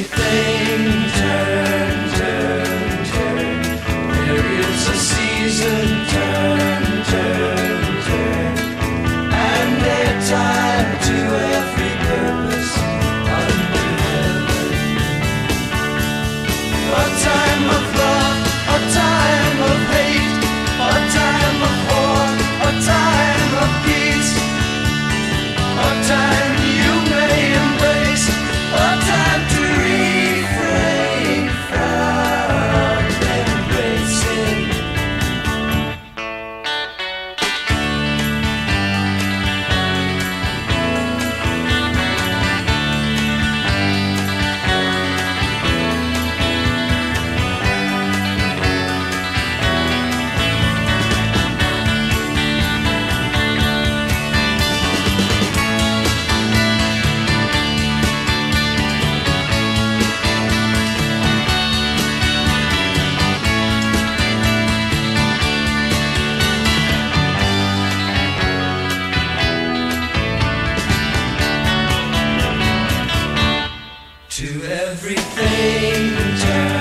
everything turn, turn, turn. There is a season, turn, turn, turn. And a time to every purpose under heaven. A time of love, a time of hate, a time of war, a time of peace, a time you may embrace, a time to refrain from embracing. To everything turn.